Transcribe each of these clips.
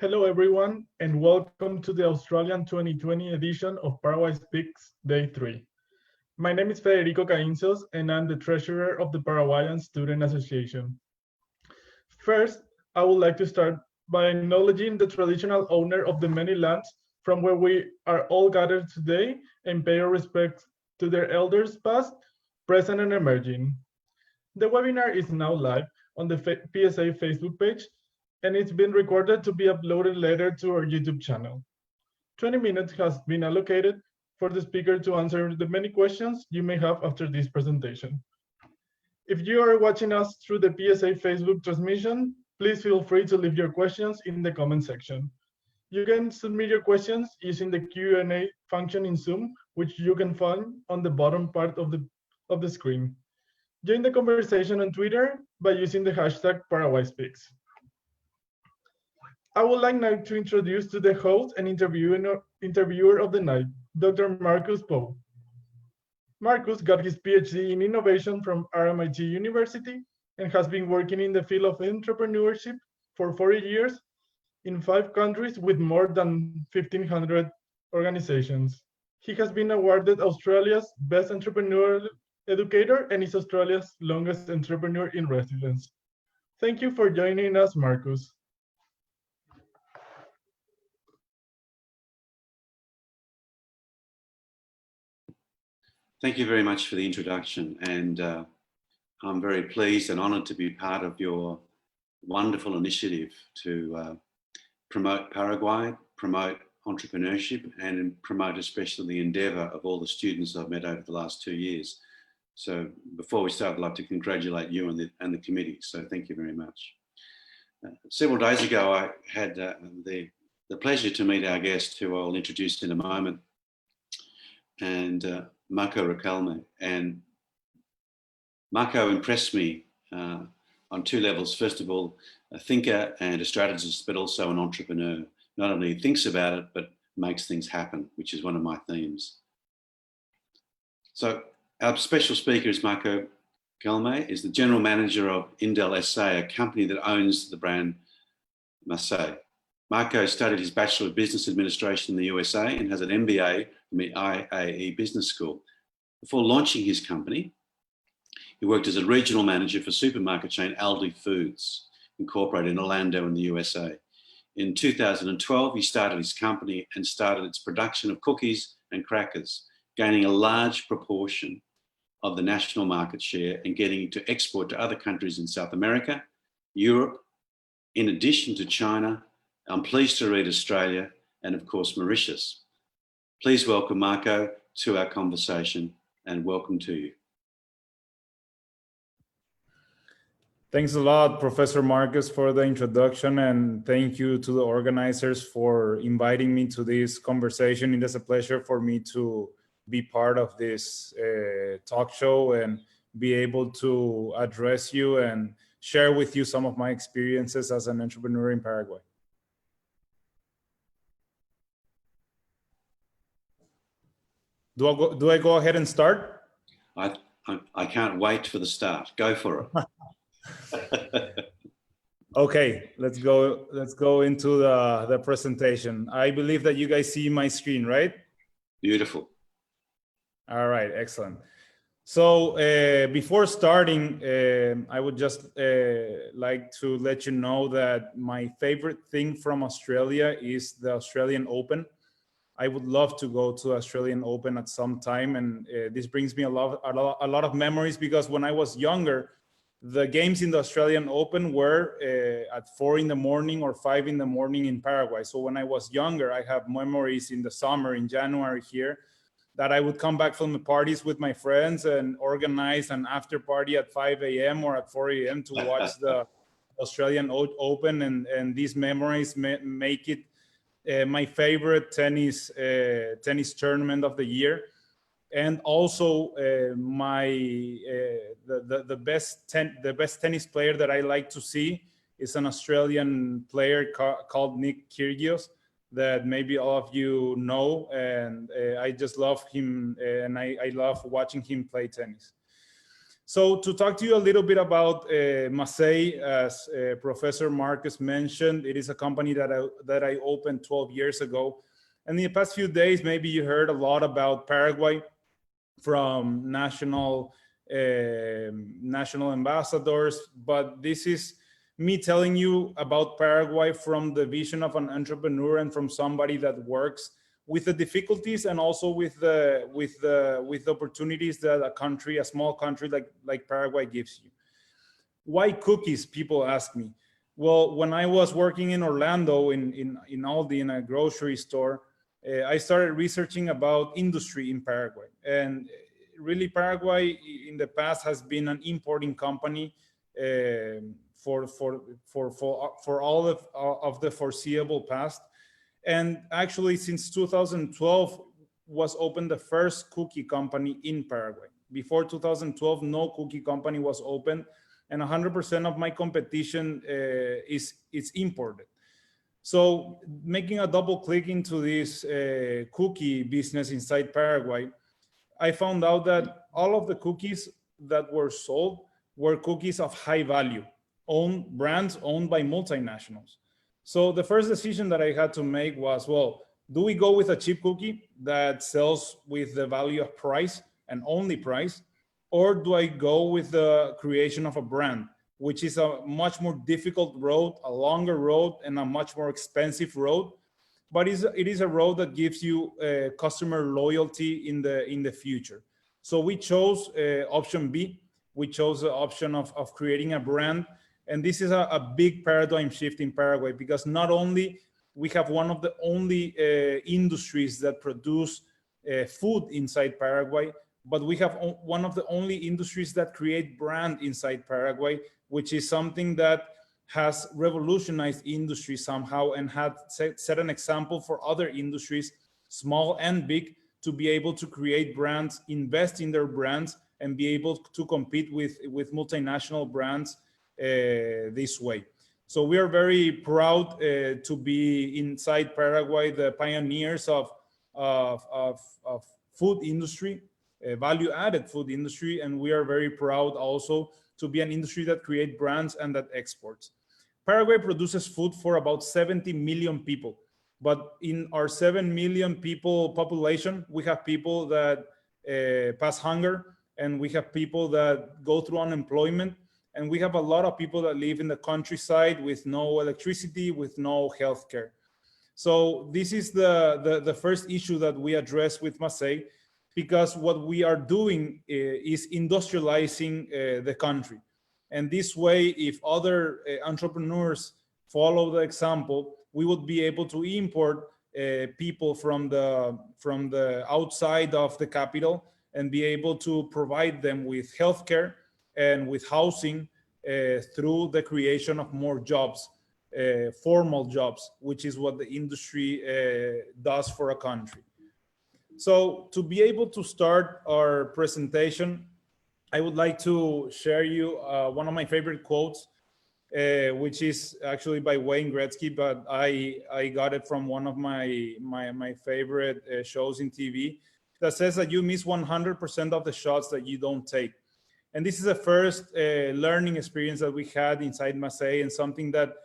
Hello everyone, and welcome to the Australian 2020 edition of Paraguay Speaks Day 3. My name is Federico Caínzos, and I'm the treasurer of the Paraguayan Student Association. First, I would like to start by acknowledging the traditional owner of the many lands from where we are all gathered today and pay our respects to their elders past, present, and emerging. The webinar is now live on the PSA Facebook page, and it's been recorded to be uploaded later to our YouTube channel. 20 minutes has been allocated for the speaker to answer the many questions you may have after this presentation. If you are watching us through the PSA Facebook transmission, please feel free to leave your questions in the comment section. You can submit your questions using the Q&A function in Zoom, which you can find on the bottom part of the screen. Join the conversation on Twitter by using the hashtag ParaguaySpeaks. I would like now to introduce to the host and interviewer of the night, Dr. Marcus Powe. Marcus got his PhD in innovation from RMIT University and has been working in the field of entrepreneurship for 40 years in 5 countries with more than 1,500 organizations. He has been awarded Australia's Best Entrepreneurial Educator and is Australia's longest entrepreneur in residence. Thank you for joining us, Marcus. Thank you very much for the introduction, and I'm very pleased and honoured to be part of your wonderful initiative to promote Paraguay, promote entrepreneurship, and promote especially the endeavour of all the students I've met over the last 2 years. So before we start, I'd like to congratulate you and the committee, so thank you very much. Several days ago, I had the pleasure to meet our guest, who I'll introduce in a moment, and Marco Riquelme. And Marco impressed me on 2 levels. First of all, a thinker and a strategist, but also an entrepreneur. Not only thinks about it, but makes things happen, which is one of my themes. So our special speaker is Marco Riquelme, is the general manager of Indel SA, a company that owns the brand Mazzei. Marco studied his Bachelor of Business Administration in the USA and has an MBA from the IAE Business School. Before launching his company, he worked as a regional manager for supermarket chain Aldi Foods, incorporated in Orlando in the USA. In 2012, he started his company and started its production of cookies and crackers, gaining a large proportion of the national market share and getting to export to other countries in South America, Europe, in addition to China. I'm pleased to read Australia and, of course, Mauritius. Please welcome Marco to our conversation, and welcome to you. Thanks a lot, Professor Marcus, for the introduction, and thank you to the organizers for inviting me to this conversation. It is a pleasure for me to be part of this talk show and be able to address you and share with you some of my experiences as an entrepreneur in Paraguay. Do I go ahead and start? I can't wait for the start. Go for it. Okay, let's go into the presentation. I believe that you guys see my screen, right? Beautiful. All right, excellent. So before starting, I would just like to let you know that my favorite thing from Australia is the Australian Open. I would love to go to Australian Open at some time, and this brings me a lot of memories, because when I was younger, the games in the Australian Open were at 4 in the morning or 5 in the morning in Paraguay. So when I was younger, I have memories in the summer, in January here, that I would come back from the parties with my friends and organize an after party at 5 a.m. or at 4 a.m. to watch the Australian Open, and these memories make it my favorite tennis tournament of the year. And also the best tennis player that I like to see is an Australian player called Nick Kyrgios, that maybe all of you know, and I just love him, and I love watching him play tennis. So to talk to you a little bit about Mazzei, as Professor Marcus mentioned, it is a company that I opened 12 years ago. And in the past few days, maybe you heard a lot about Paraguay from national ambassadors, but this is me telling you about Paraguay from the vision of an entrepreneur and from somebody that works with the difficulties and also with the opportunities that a small country like Paraguay gives you. Why cookies? People ask me. Well, when I was working in Orlando in Aldi in a grocery store, I started researching about industry in Paraguay, and really Paraguay in the past has been an importing company for all of the foreseeable past. And actually, since 2012 was opened the first cookie company in Paraguay. Before 2012, no cookie company was open, and 100% of my competition is imported. So making a double click into this cookie business inside Paraguay, I found out that all of the cookies that were sold were cookies of high value, brands owned by multinationals. So the first decision that I had to make was, well, do we go with a cheap cookie that sells with the value of price and only price? Or do I go with the creation of a brand, which is a much more difficult road, a longer road, and a much more expensive road? But it is a road that gives you customer loyalty in the future. So we chose option B. We chose the option of creating a brand. And this is a big paradigm shift in Paraguay, because not only we have one of the only industries that produce food inside Paraguay, but we have one of the only industries that create brand inside Paraguay, which is something that has revolutionized industry somehow and had set an example for other industries, small and big, to be able to create brands, invest in their brands, and be able to compete with multinational brands this way. So we are very proud to be inside Paraguay, the pioneers of food industry, value-added food industry, and we are very proud also to be an industry that creates brands and that exports. Paraguay produces food for about 70 million people, but in our 7 million people population, we have people that pass hunger, and we have people that go through unemployment, and we have a lot of people that live in the countryside with no electricity, with no healthcare. So this is the first issue that we address with Mazzei, because what we are doing is industrializing the country. And this way, if other entrepreneurs follow the example, we would be able to import people from the outside of the capital and be able to provide them with healthcare and with housing through the creation of more jobs, formal jobs, which is what the industry does for a country. So to be able to start our presentation, I would like to share you one of my favorite quotes, which is actually by Wayne Gretzky, but I got it from one of my favorite shows in TV, that says that you miss 100% of the shots that you don't take. And this is the first learning experience that we had inside Mazzei, and something that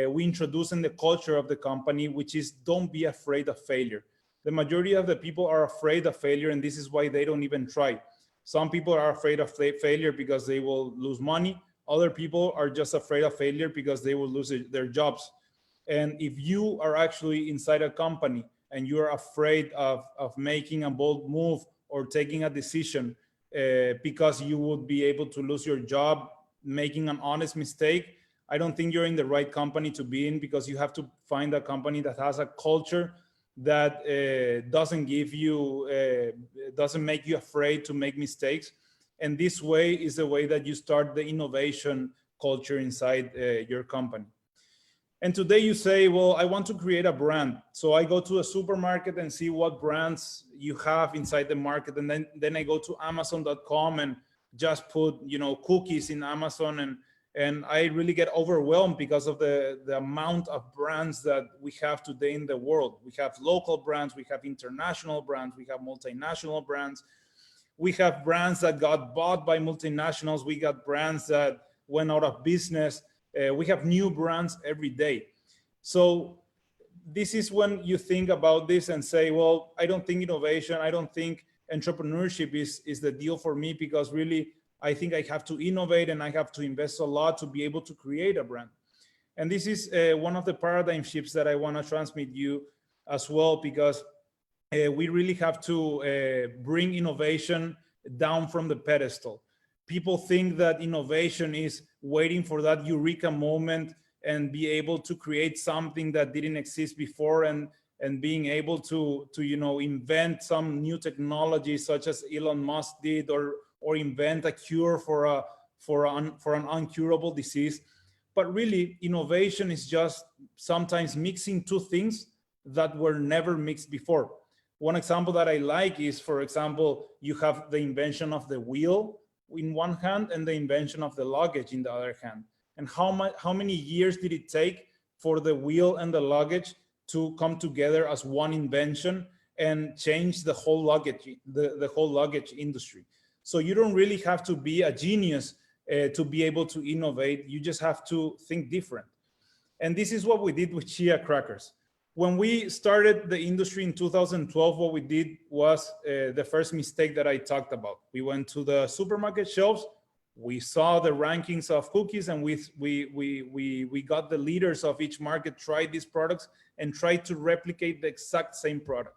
we introduce in the culture of the company, which is don't be afraid of failure. The majority of the people are afraid of failure, and this is why they don't even try. Some people are afraid of failure because they will lose money. Other people are just afraid of failure because they will lose their jobs. And if you are actually inside a company and you are afraid of making a bold move or taking a decision because you would be able to lose your job, making an honest mistake, I don't think you're in the right company to be in, because you have to find a company that has a culture that doesn't make you afraid to make mistakes. And this way is the way that you start the innovation culture inside your company. And today you say, well, I want to create a brand. So I go to a supermarket and see what brands you have inside the market. And then I go to Amazon.com and just put, cookies in Amazon. And I really get overwhelmed because of the amount of brands that we have today in the world. We have local brands, we have international brands, we have multinational brands. We have brands that got bought by multinationals. We got brands that went out of business. We have new brands every day. So this is when you think about this and say, well, I don't think innovation, I don't think entrepreneurship is the deal for me, because really, I think I have to innovate and I have to invest a lot to be able to create a brand. And this is one of the paradigm shifts that I want to transmit you as well, because we really have to bring innovation down from the pedestal. People think that innovation is waiting for that eureka moment and be able to create something that didn't exist before, and being able to invent some new technology, such as Elon Musk did, or invent a cure for an uncurable disease. But really, innovation is just sometimes mixing two things that were never mixed before. One example that I like is, for example, you have the invention of the wheel in one hand and the invention of the luggage in the other hand. And how many years did it take for the wheel and the luggage to come together as one invention and change the whole luggage, the whole luggage industry? So you don't really have to be a genius to be able to innovate. You just have to think different. And this is what we did with chia crackers. When we started the industry in 2012, what we did was the first mistake that I talked about. We went to the supermarket shelves, we saw the rankings of cookies, and we got the leaders of each market tried these products and tried to replicate the exact same product.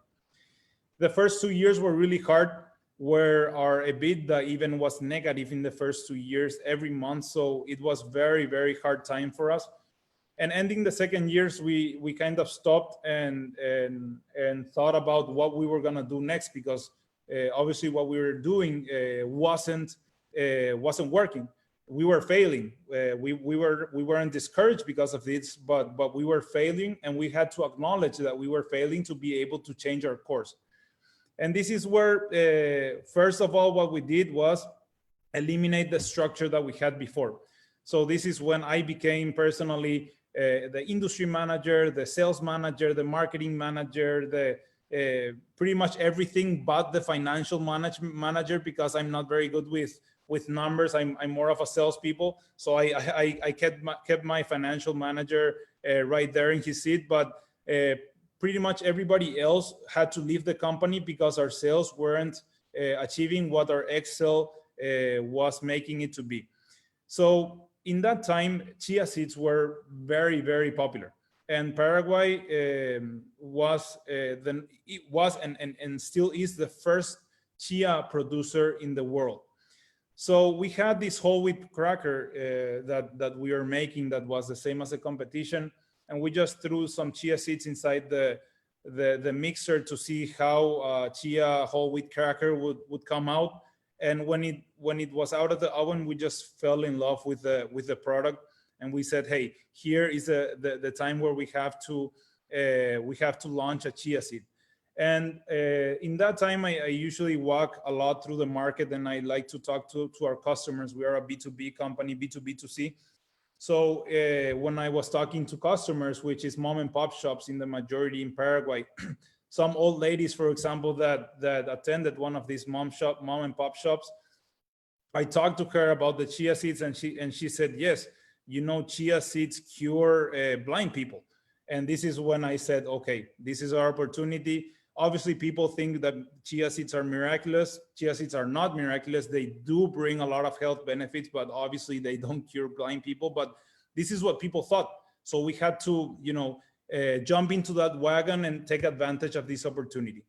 The first 2 years were really hard, where our EBITDA even was negative in the first 2 years every month. So it was very, very hard time for us. And ending the second years, we kind of stopped and thought about what we were gonna do next, because obviously what we were doing wasn't working. We were failing. We weren't discouraged because of this, but we were failing, and we had to acknowledge that we were failing to be able to change our course. And this is where, first of all, what we did was eliminate the structure that we had before. So this is when I became personally the industry manager, the sales manager, the marketing manager, the pretty much everything but the financial manager, because I'm not very good with numbers. I'm more of a salespeople. So I kept my financial manager right there in his seat, but pretty much everybody else had to leave the company because our sales weren't achieving what our Excel was making it to be. So in that time, chia seeds were very, very popular. And Paraguay was and still is the first chia producer in the world. So we had this whole wheat cracker that we were making that was the same as the competition. And we just threw some chia seeds inside the mixer to see how chia whole wheat cracker would come out. And when it was out of the oven, we just fell in love with the product, and we said, hey, here is the time where we have to launch a chia seed. And in that time, I usually walk a lot through the market, and I like to talk to our customers. We are a B2B company, B2B2C. So when I was talking to customers, which is mom and pop shops in the majority in Paraguay, some old ladies, for example, that attended one of these mom and pop shops, I talked to her about the chia seeds, and she said, yes, chia seeds cure blind people. And this is when I said, okay, this is our opportunity. Obviously, people think that chia seeds are miraculous. Chia seeds are not miraculous. They do bring a lot of health benefits, but obviously they don't cure blind people. But this is what people thought. So we had to, jump into that wagon and take advantage of this opportunity.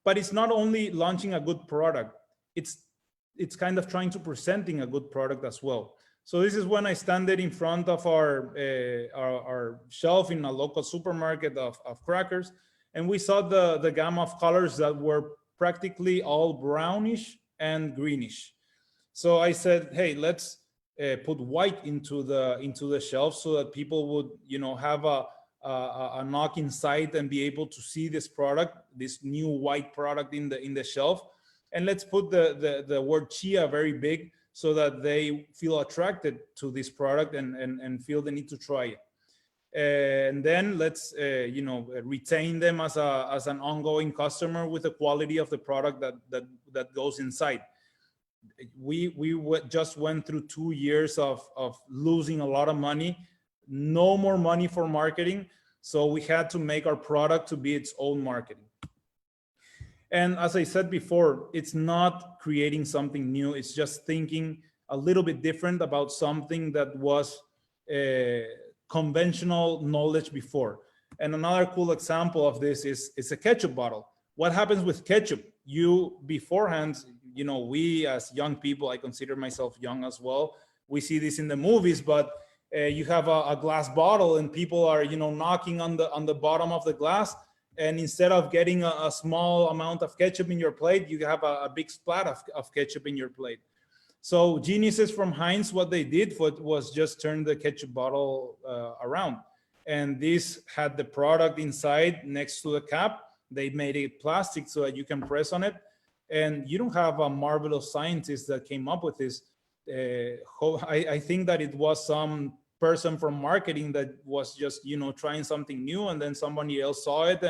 But it's not only launching a good product. It's kind of trying to presenting a good product as well. So this is when I standed in front of our shelf in a local supermarket of crackers. And we saw the gamma of colors that were practically all brownish and greenish. So I said, hey, let's put white into the shelf so that people would, have a knock inside and be able to see this product, this new white product in the shelf. And let's put the word chia very big so that they feel attracted to this product and feel the need to try it. and then let's retain them as an ongoing customer with the quality of the product that goes inside. We just went through 2 years of losing a lot of money, no more money for marketing, so we had to make our product to be its own marketing. And as I said before, it's not creating something new, it's just thinking a little bit different about something that was conventional knowledge before. And another cool example of this is a ketchup bottle. What happens with ketchup? You beforehand, we as young people, I consider myself young as well, we see this in the movies, but you have a glass bottle and people are knocking on the bottom of the glass, and instead of getting a small amount of ketchup in your plate, you have a big splat of ketchup in your plate. So geniuses from Heinz, what they did was just turn the ketchup bottle around, and this had the product inside next to the cap. They made it plastic so that you can press on it, and you don't have a marvelous scientist that came up with this. I think that it was some person from marketing that was just trying something new, and then somebody else saw it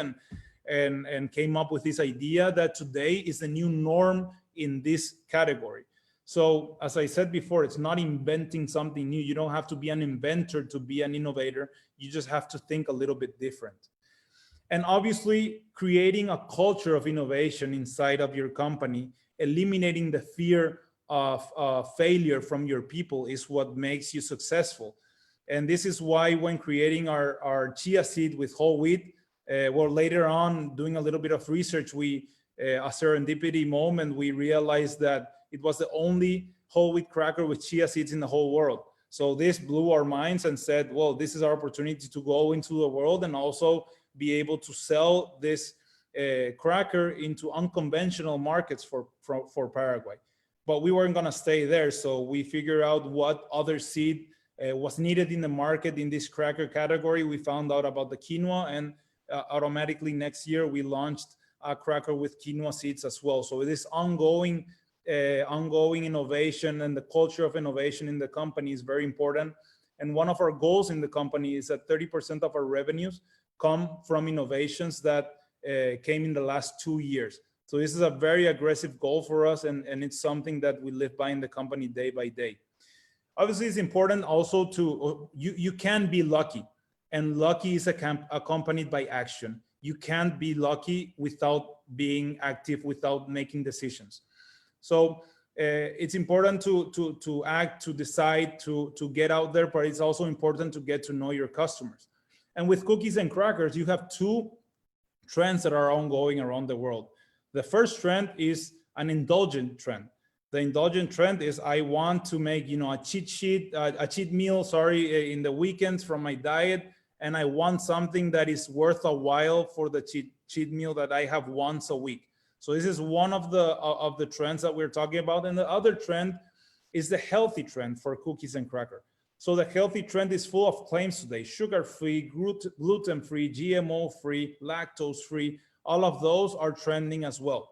and came up with this idea that today is the new norm in this category. So as I said before, it's not inventing something new. You don't have to be an inventor to be an innovator. You just have to think a little bit different. And obviously, creating a culture of innovation inside of your company, eliminating the fear of failure from your people is what makes you successful. And this is why when creating our chia seed with whole wheat, well, later on, doing a little bit of research, a serendipity moment, we realized that it was the only whole wheat cracker with chia seeds in the whole world. So this blew our minds and said, well, this is our opportunity to go into the world and also be able to sell this cracker into unconventional markets for Paraguay. But we weren't going to stay there. So we figured out what other seed was needed in the market in this cracker category. We found out about the quinoa, and automatically next year we launched a cracker with quinoa seeds as well. So this ongoing innovation and the culture of innovation in the company is very important. And one of our goals in the company is that 30% of our revenues come from innovations that came in the last 2 years. So this is a very aggressive goal for us, and it's something that we live by in the company day by day. Obviously, it's important also to, you can be lucky, and lucky is accompanied by action. You can't be lucky without being active, without making decisions. So it's important to act, to decide, to get out there, but it's also important to get to know your customers. And with cookies and crackers, you have two trends that are ongoing around the world. The first trend is an indulgent trend. The indulgent trend is I want to make, a cheat meal, in the weekends from my diet, and I want something that is worth a while for the cheat meal that I have once a week. So this is one of the trends that we're talking about. And the other trend is the healthy trend for cookies and cracker. So the healthy trend is full of claims today: sugar-free, gluten-free, GMO-free, lactose-free. All of those are trending as well.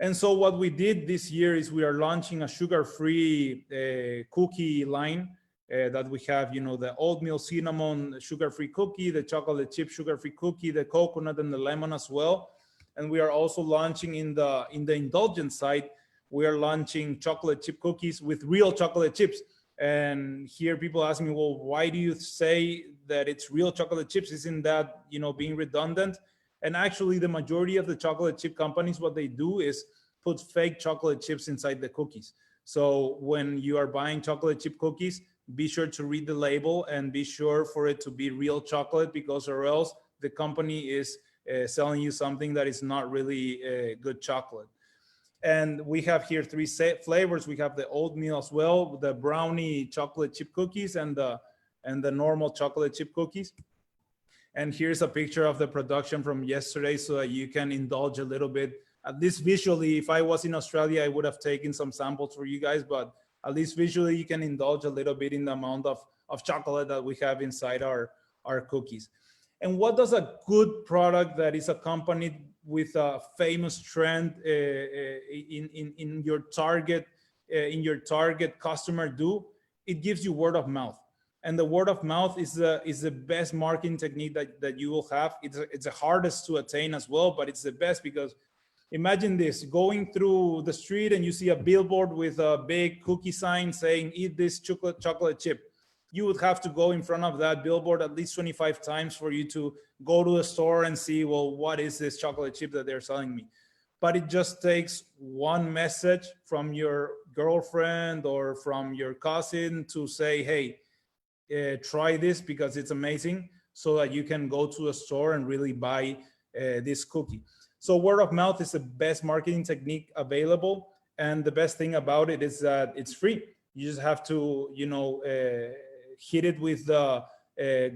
And so what we did this year is we are launching a sugar-free cookie line that we have, the oatmeal cinnamon sugar-free cookie, the chocolate chip sugar-free cookie, the coconut and the lemon as well. And we are also launching in the indulgent side, we are launching chocolate chip cookies with real chocolate chips. And here people ask me, well, why do you say that it's real chocolate chips? Isn't that, being redundant? And actually the majority of the chocolate chip companies, what they do is put fake chocolate chips inside the cookies. So when you are buying chocolate chip cookies, be sure to read the label and be sure for it to be real chocolate, because or else the company is selling you something that is not really good chocolate. And we have here 3 flavors. We have the oatmeal as well, the brownie chocolate chip cookies, and the normal chocolate chip cookies. And here's a picture of the production from yesterday so that you can indulge a little bit, at least visually. If I was in Australia, I would have taken some samples for you guys, but at least visually you can indulge a little bit in the amount of chocolate that we have inside our cookies. And what does a good product that is accompanied with a famous trend in your target customer do? It gives you word of mouth. And the word of mouth is the best marketing technique that you will have. It's the hardest to attain as well, but it's the best, because imagine this, going through the street and you see a billboard with a big cookie sign saying, eat this chocolate chip. You would have to go in front of that billboard at least 25 times for you to go to the store and see, well, what is this chocolate chip that they're selling me? But it just takes one message from your girlfriend or from your cousin to say, hey, try this because it's amazing, so that you can go to a store and really buy this cookie. So word of mouth is the best marketing technique available. And the best thing about it is that it's free. You just have to, hit it with the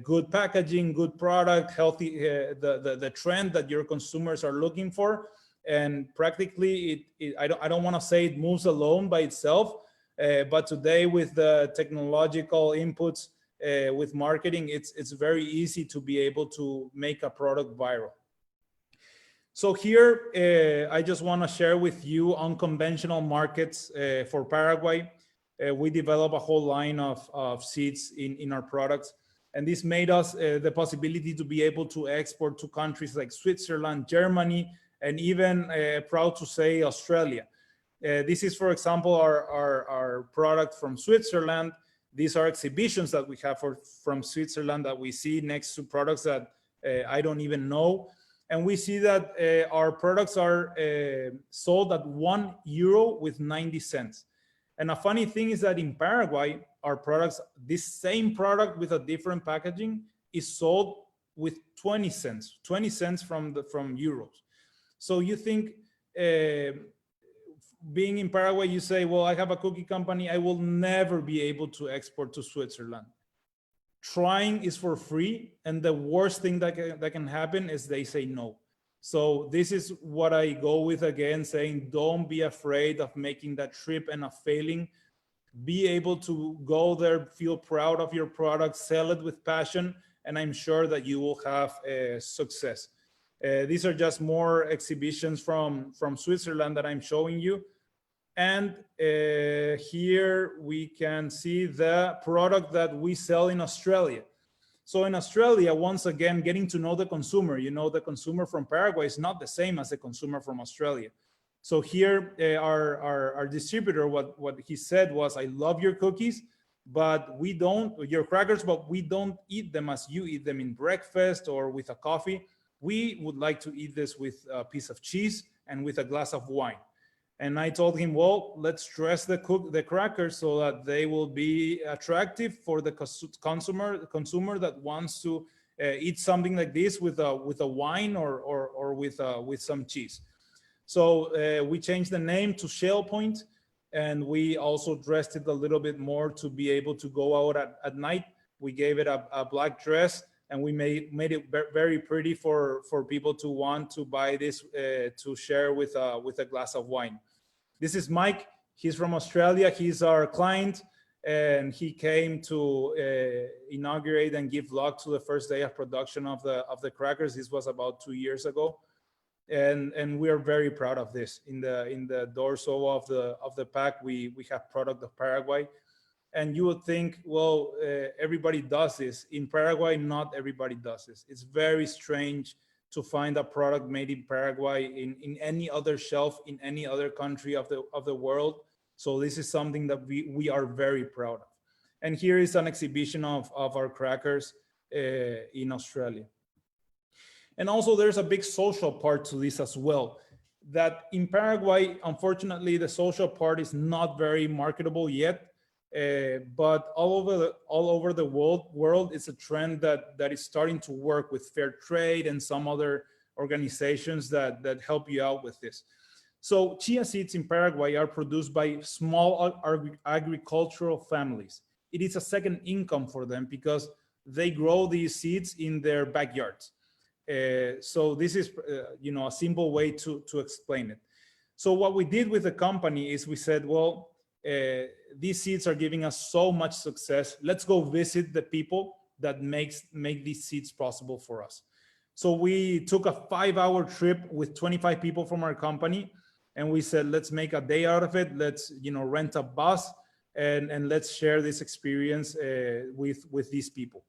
good packaging, good product, healthy, the trend that your consumers are looking for. And practically I don't want to say it moves alone by itself, but today with the technological inputs, with marketing, it's very easy to be able to make a product viral. So here, I just want to share with you unconventional markets for Paraguay. We develop a whole line of seeds in our products. And this made us the possibility to be able to export to countries like Switzerland, Germany, and even proud to say Australia. This is, for example, our product from Switzerland. These are exhibitions that we have from Switzerland that we see next to products that I don't even know. And we see that our products are sold at €1 with 90 cents. And a funny thing is that in Paraguay, our products, this same product with a different packaging, is sold with 20 cents from euros. So you think, being in Paraguay, you say, well, I have a cookie company, I will never be able to export to Switzerland. Trying is for free, and the worst thing that can happen is they say no. So this is what I go with again, saying don't be afraid of making that trip and of failing. Be able to go there, feel proud of your product, sell it with passion, and I'm sure that you will have success. These are just more exhibitions from Switzerland that I'm showing you. And here we can see the product that we sell in Australia. So in Australia, once again, getting to know the consumer, the consumer from Paraguay is not the same as the consumer from Australia. So here our distributor, what he said was, I love your cookies, but your crackers, but we don't eat them as you eat them in breakfast or with a coffee. We would like to eat this with a piece of cheese and with a glass of wine. And I told him, well, let's dress the crackers so that they will be attractive for the consumer that wants to eat something like this with a wine or with some cheese. So we changed the name to Shell Point, and we also dressed it a little bit more to be able to go out at night. We gave it a black dress, and we made it very pretty for people to want to buy this to share with a glass of wine. This is Mike. He's from Australia. He's our client, and he came to inaugurate and give luck to the first day of production of the crackers. This was about 2 years ago, and we are very proud of this. In the dorsal of the pack, we have product of Paraguay. And you would think, well, everybody does this. In Paraguay, not everybody does this. It's very strange to find a product made in Paraguay in any other shelf in any other country of the world. So this is something that we are very proud of. And here is an exhibition of our crackers in Australia. And also there's a big social part to this as well, that in Paraguay, unfortunately, the social part is not very marketable yet. But all over the world, it's a trend that is starting to work with fair trade and some other organizations that help you out with this. So chia seeds in Paraguay are produced by small agricultural families. It is a second income for them because they grow these seeds in their backyards. So this is a simple way to explain it. So what we did with the company is we said, well, these seeds are giving us so much success. Let's go visit the people that make these seeds possible for us. So we took a 5-hour trip with 25 people from our company, and we said, let's make a day out of it. Let's rent a bus and let's share this experience with these people.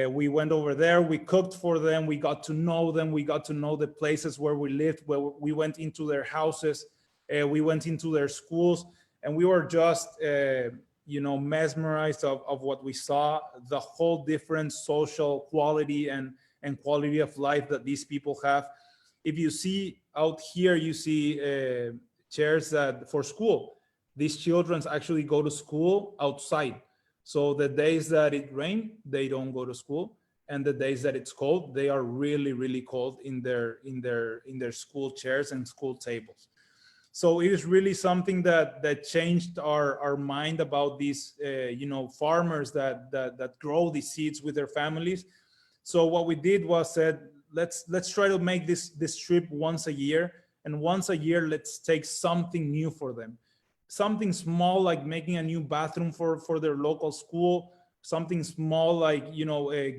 We went over there, we cooked for them, we got to know them, we got to know the places where we lived, where we went into their houses, we went into their schools, and we were just mesmerized of what we saw, the whole different social quality and quality of life that these people have. If you see out here, you see chairs that for school. These children actually go to school outside. So the days that it rains, they don't go to school, and the days that it's cold, they are really, really cold in their school chairs and school tables. So it is really something that changed our mind about these farmers that grow these seeds with their families. So what we did was said, let's try to make this trip once a year, and once a year let's take something new for them. Something small like making a new bathroom for their local school, something small like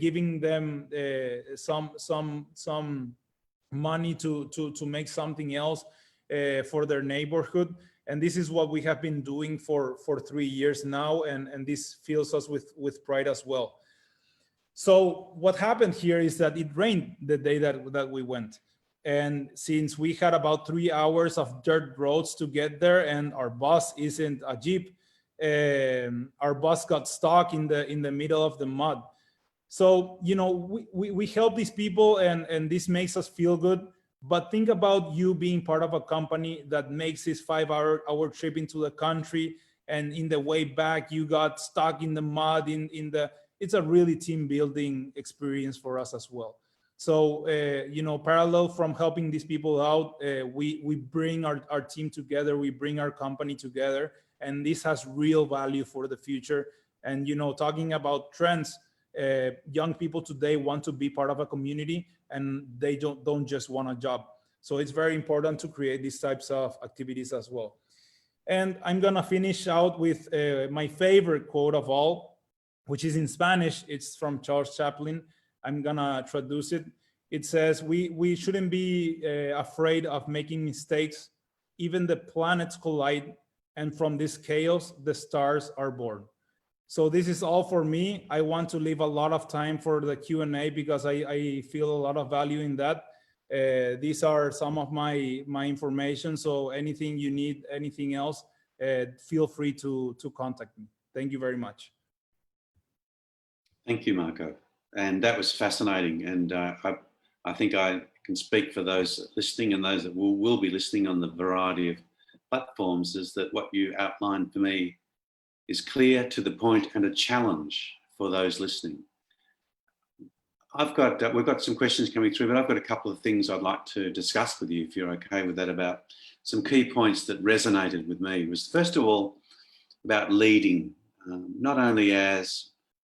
giving them some money to make something else for their neighborhood. And this is what we have been doing for 3 years now, and this fills us with pride as well. So what happened here is that it rained the day that we went. And since we had about 3 hours of dirt roads to get there, and our bus isn't a Jeep, our bus got stuck in the middle of the mud. So, we help these people, and this makes us feel good. But think about you being part of a company that makes this 5-hour trip into the country, and in the way back, you got stuck in the mud. It's a really team building experience for us as well. So, parallel from helping these people out, we bring our team together, we bring our company together, and this has real value for the future. And, talking about trends, young people today want to be part of a community, and they don't just want a job. So it's very important to create these types of activities as well. And I'm gonna finish out with my favorite quote of all, which is in Spanish. It's from Charles Chaplin. I'm gonna traduce it. It says, we shouldn't be afraid of making mistakes. Even the planets collide, and from this chaos, the stars are born. So this is all for me. I want to leave a lot of time for the Q&A because I feel a lot of value in that. These are some of my information. So anything you need, anything else, feel free to contact me. Thank you very much. Thank you, Marco. And that was fascinating. And I think I can speak for those listening and those that will be listening on the variety of platforms, is that what you outlined for me is clear, to the point, and a challenge for those listening. We've got some questions coming through, but I've got a couple of things I'd like to discuss with you, if you're okay with that, about some key points that resonated with me. Was first of all about leading, not only as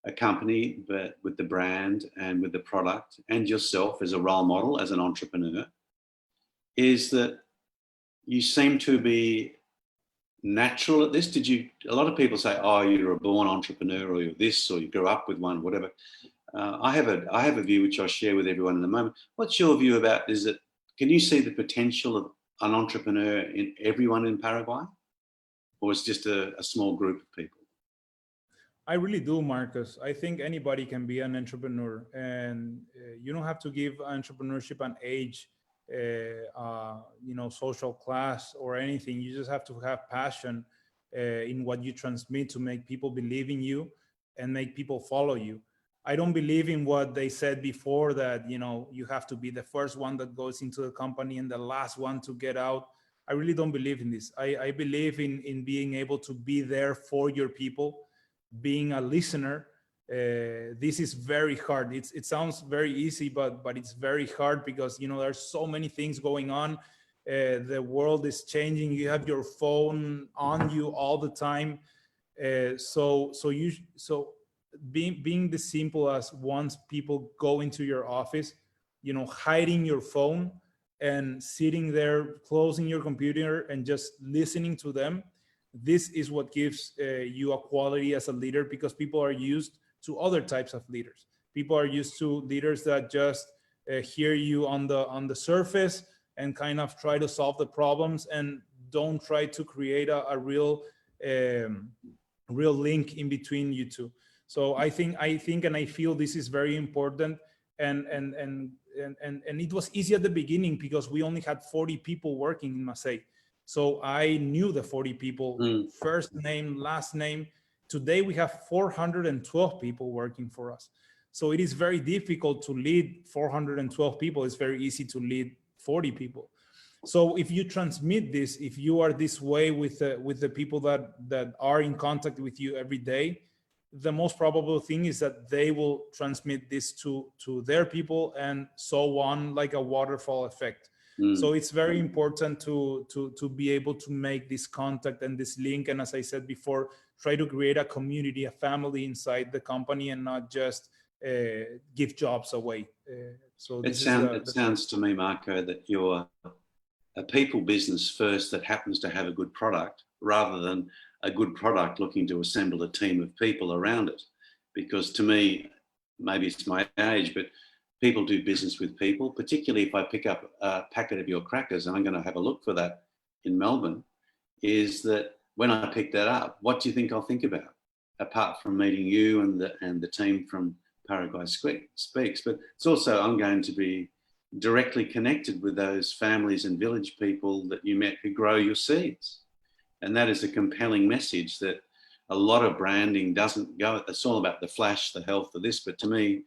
a company, but with the brand and with the product, and yourself as a role model, as an entrepreneur, is that you seem to be natural at this. A lot of people say, oh, you're a born entrepreneur, or you're this, or you grew up with one, whatever. I have a view which I'll share with everyone in a moment. What's your view about, can you see the potential of an entrepreneur in everyone in Paraguay, or it's just a small group of people? I really do, Marcus. I think anybody can be an entrepreneur, and you don't have to give entrepreneurship an age, social class or anything. You just have to have passion in what you transmit to make people believe in you and make people follow you. I don't believe in what they said before, that you have to be the first one that goes into the company and the last one to get out. I really don't believe in this. I believe in being able to be there for your people, being a listener. This is very hard. It sounds very easy, but it's very hard because there's so many things going on. The world is changing. You have your phone on you all the time. So being the simple as, once people go into your office, hiding your phone and sitting there, closing your computer and just listening to them. This is what gives you a quality as a leader, because people are used to other types of leaders. People are used to leaders that just hear you on the surface and kind of try to solve the problems and don't try to create a real real link in between you two. So I think and I feel this is very important. And it was easy at the beginning because we only had 40 people working in Mazzei. So I knew the 40 people, first name, last name. Today we have 412 people working for us. So it is very difficult to lead 412 people. It's very easy to lead 40 people. So if you transmit this, if you are this way with the people that are in contact with you every day, the most probable thing is that they will transmit this to their people, and so on, like a waterfall effect. So it's very important to be able to make this contact and this link. And as I said before, try to create a community, a family inside the company, and not just give jobs away. So it sounds to me, Marco, that you're a people business first that happens to have a good product, rather than a good product looking to assemble a team of people around it. Because to me, maybe it's my age, but people do business with people, particularly if I pick up a packet of your crackers, and I'm going to have a look for that in Melbourne, is that when I pick that up, what do you think I'll think about? Apart from meeting you and the team from Paraguay Speaks, but it's also, I'm going to be directly connected with those families and village people that you met who grow your seeds. And that is a compelling message that a lot of branding doesn't go. It's all about the flash, the health of this, but to me,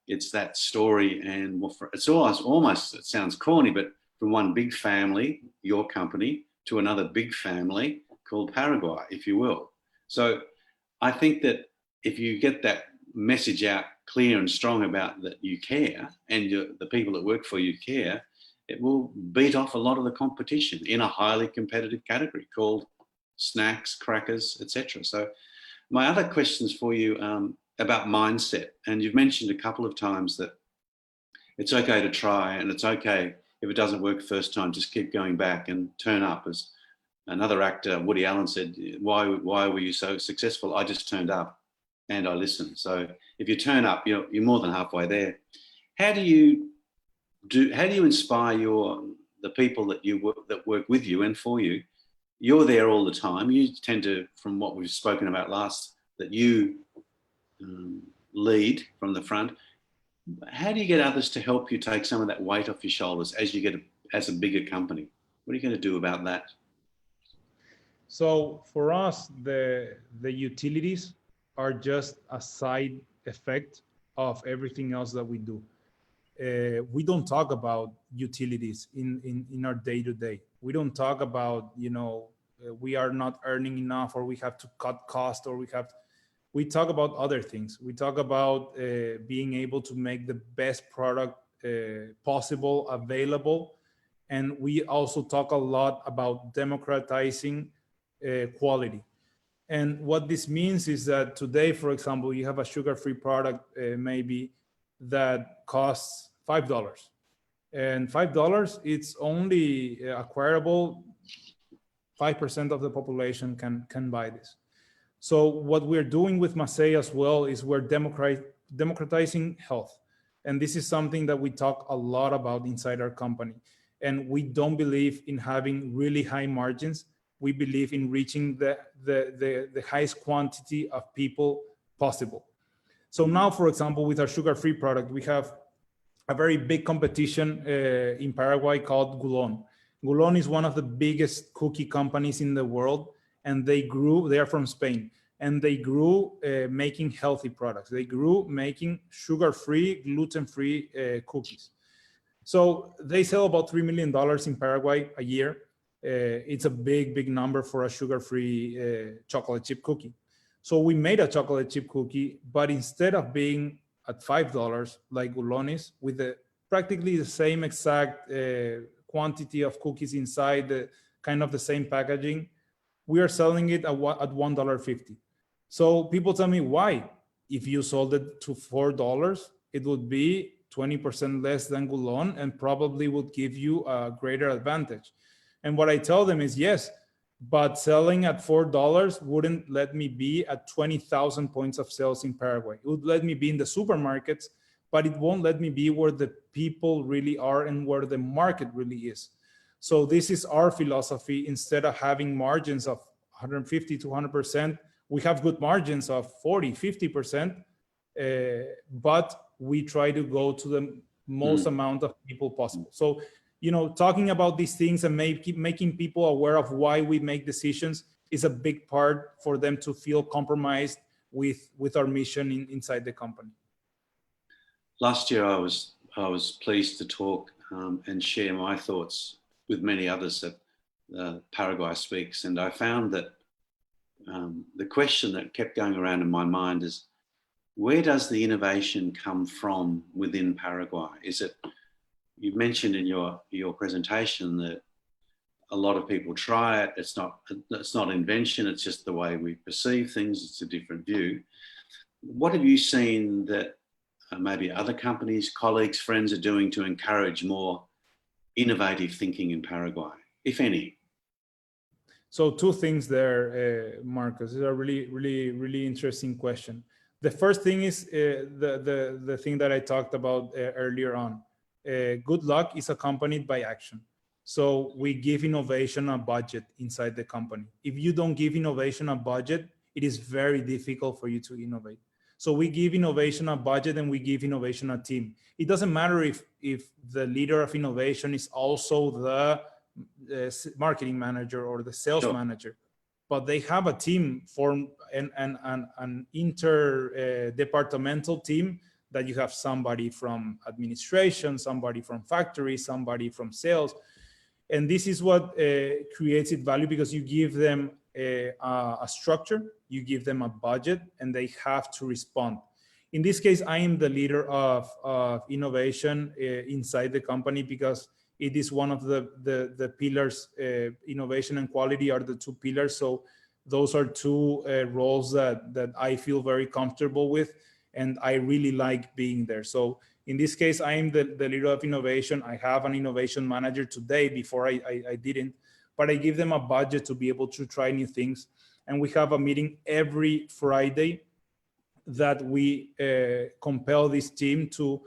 it's that story. And it's almost, it sounds corny, but from one big family, your company, to another big family called Paraguay, if you will. So I think that if you get that message out clear and strong about that you care, and the people that work for you care, it will beat off a lot of the competition in a highly competitive category called snacks, crackers, etc. So my other questions for you about mindset, and you've mentioned a couple of times that it's okay to try, and it's okay if it doesn't work first time, just keep going back and turn up. As another actor, Woody Allen, said, why were you so successful? I just turned up and I listened. So if you turn up, you're more than halfway there. How do you inspire the people that work with you and for you? You're there all the time. You tend to, from what we've spoken about last, that you lead from the front. How do you get others to help you take some of that weight off your shoulders as you get as a bigger company? What are you going to do about that? So for us, the utilities are just a side effect of everything else that we do. We don't talk about utilities in our day-to-day. We don't talk about, we are not earning enough, or we have to cut cost, or we talk about other things. We talk about being able to make the best product possible, available. And we also talk a lot about democratizing quality. And what this means is that today, for example, you have a sugar-free product maybe that costs $5. And $5, it's only acquirable. 5% of the population can buy this. So what we're doing with Mazzei as well is we're democratizing health. And this is something that we talk a lot about inside our company. And we don't believe in having really high margins. We believe in reaching the highest quantity of people possible. So now, for example, with our sugar-free product, we have a very big competition in Paraguay called Gulon. Gulon is one of the biggest cookie companies in the world, and they are from Spain, and they grew making healthy products. They grew making sugar-free, gluten-free cookies. So they sell about $3 million in Paraguay a year. It's a big number for a sugar-free chocolate chip cookie. So we made a chocolate chip cookie, but instead of being at $5 like Gulon is, with practically the same exact quantity of cookies inside, kind of the same packaging, we are selling it at $1.50. So people tell me, why? If you sold it to $4, it would be 20% less than Gulon and probably would give you a greater advantage. And what I tell them is, yes, but selling at $4 wouldn't let me be at 20,000 points of sales in Paraguay. It would let me be in the supermarkets, but it won't let me be where the people really are and where the market really is. So this is our philosophy. Instead of having margins of 150 to 100%, we have good margins of 40, 50%, but we try to go to the most amount of people possible. So, you know, talking about these things and making people aware of why we make decisions is a big part for them to feel compromised with our mission inside the company. Last year, I was pleased to talk and share my thoughts with many others at Paraguay Speaks, and I found that the question that kept going around in my mind is, where does the innovation come from within Paraguay? Is it, you mentioned in your presentation that a lot of people try it. It's not invention. It's just the way we perceive things. It's a different view. What have you seen that maybe other companies, colleagues, friends are doing to encourage more innovative thinking in Paraguay, if any? So two things there, Marcus. This is a really interesting question. The first thing is the thing that I talked about earlier on. Good luck is accompanied by action. So we give innovation a budget inside the company. If you don't give innovation a budget, it is very difficult for you to innovate. So we give innovation a budget and we give innovation a team. It doesn't matter if the leader of innovation is also the marketing manager or the sales manager, but they have a team formed an interdepartmental team that you have somebody from administration, somebody from factory, somebody from sales. And this is what creates it value, because you give them a structure, you give them a budget, and they have to respond. In this case, I am the leader of innovation inside the company, because it is one of the pillars. Innovation and quality are the two pillars. So those are two roles that I feel very comfortable with, and I really like being there. So in this case, I am the leader of innovation. I have an innovation manager today. Before I didn't, but I give them a budget to be able to try new things. And we have a meeting every Friday that we compel this team to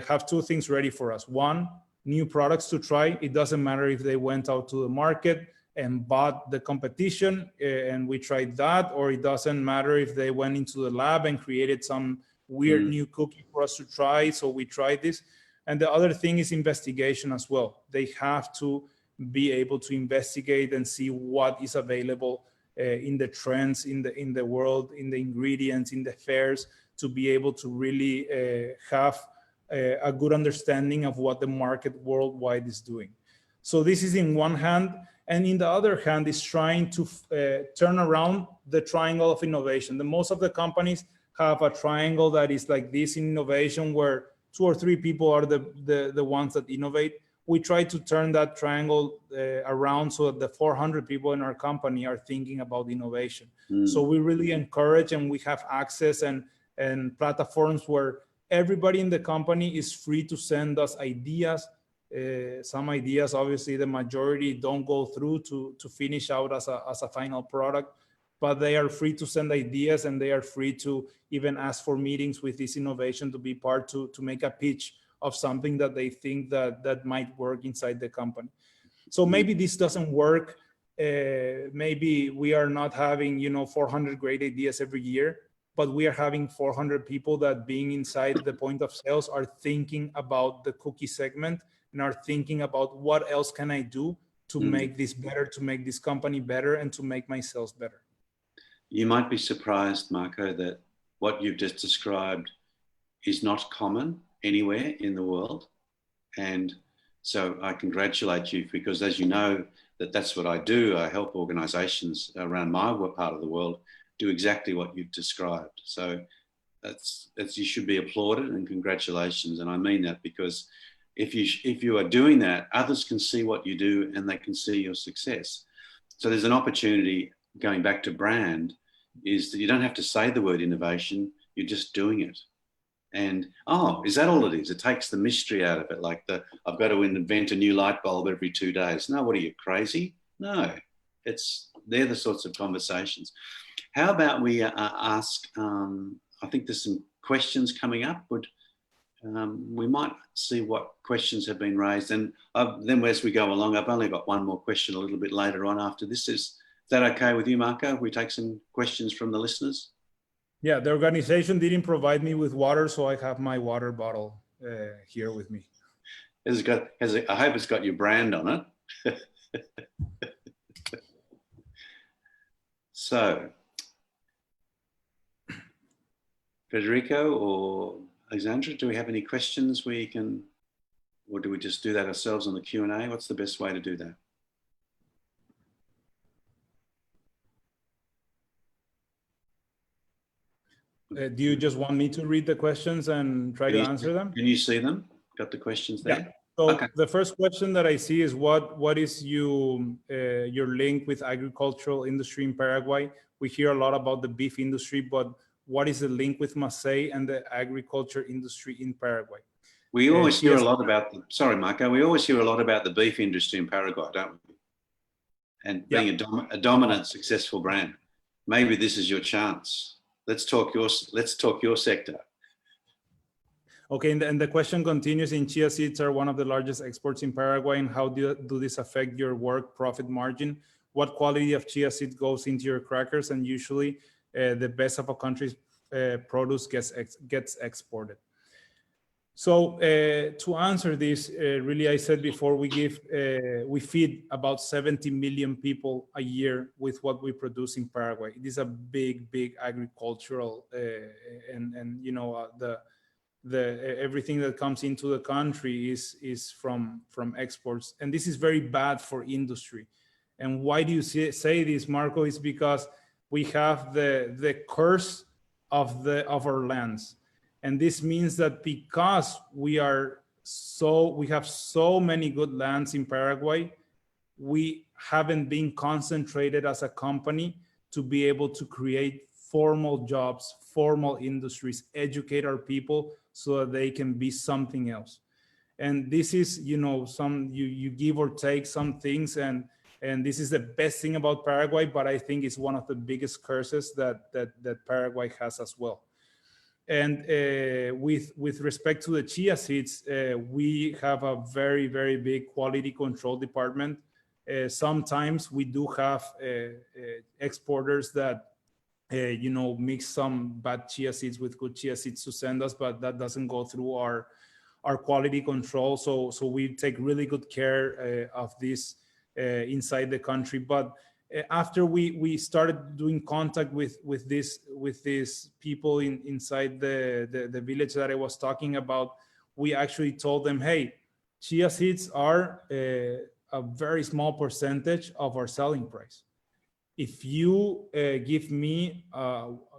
have two things ready for us. One, new products to try. It doesn't matter if they went out to the market and bought the competition and we tried that, or it doesn't matter if they went into the lab and created some weird new cookie for us to try. So we tried this. And the other thing is investigation as well. They have to be able to investigate and see what is available in the trends, in the world, in the ingredients, in the fairs, to be able to really have a good understanding of what the market worldwide is doing. So this is in one hand. And in the other hand is trying to turn around the triangle of innovation. The most of the companies have a triangle that is like this in innovation, where 2 or 3 people are the ones that innovate. We try to turn that triangle around so that the 400 people in our company are thinking about innovation. So we really encourage, and we have access and platforms where everybody in the company is free to send us ideas. Some ideas, obviously, the majority don't go through to finish out as a final product, but they are free to send ideas, and they are free to even ask for meetings with this innovation to be part to make a pitch of something that they think that might work inside the company. So maybe this doesn't work. Maybe we are not having 400 great ideas every year, but we are having 400 people that, being inside the point of sales, are thinking about the cookie segment and are thinking about what else can I do to make this better, to make this company better, and to make my sales better. You might be surprised, Marco, that what you've just described is not common anywhere in the world. And so I congratulate you, because as you know, that's what I do. I help organizations around my part of the world do exactly what you've described. So that's you should be applauded, and congratulations. And I mean that, because if you are doing that, others can see what you do and they can see your success. So there's an opportunity, going back to brand, is that you don't have to say the word innovation, you're just doing it. And, is that all it is? It takes the mystery out of it, like I've got to invent a new light bulb every 2 days. No, what are you, crazy? No, they're the sorts of conversations. How about we ask, I think there's some questions coming up. We might see what questions have been raised. And then as we go along, I've only got one more question a little bit later on after this. Is that okay with you, Marco? We take some questions from the listeners. Yeah, the organization didn't provide me with water, so I have my water bottle here with me. I hope it's got your brand on it. So, Federico or Alexandra, do we have any questions we can, or do we just do that ourselves on the Q&A? What's the best way to do that? Do you just want me to read the questions and try to answer them? Can you see them? Got the questions there? Yeah. So okay. The first question that I see is what is your link with agricultural industry in Paraguay? We hear a lot about the beef industry, but what is the link with Mazzei and the agriculture industry in Paraguay? We always hear a lot about, sorry, Marco, we always hear a lot about the beef industry in Paraguay, don't we? And being a dominant, successful brand. Maybe this is your chance. Let's talk your sector. Okay, and the question continues, in chia seeds are one of the largest exports in Paraguay, and how do this affect your work profit margin? What quality of chia seed goes into your crackers? And usually the best of a country's produce gets exported. So to answer this, really, I said before, we feed about 70 million people a year with what we produce in Paraguay. It is a big agricultural, and you know, everything that comes into the country is from exports, and this is very bad for industry. And why do you say this, Marco? Is because we have the curse of our lands. And this means that because we have so many good lands in Paraguay, we haven't been concentrated as a company to be able to create formal jobs, formal industries, educate our people so that they can be something else. And this is, you know, you give or take some things, and this is the best thing about Paraguay, but I think it's one of the biggest curses that Paraguay has as well. And with respect to the chia seeds, we have a very big quality control department. Sometimes we do have exporters that you know, mix some bad chia seeds with good chia seeds to send us, but that doesn't go through our quality control. So we take really good care of this inside the country. But after we started doing contact with these people inside the village that I was talking about, we actually told them, hey, chia seeds are a very small percentage of our selling price. If you give me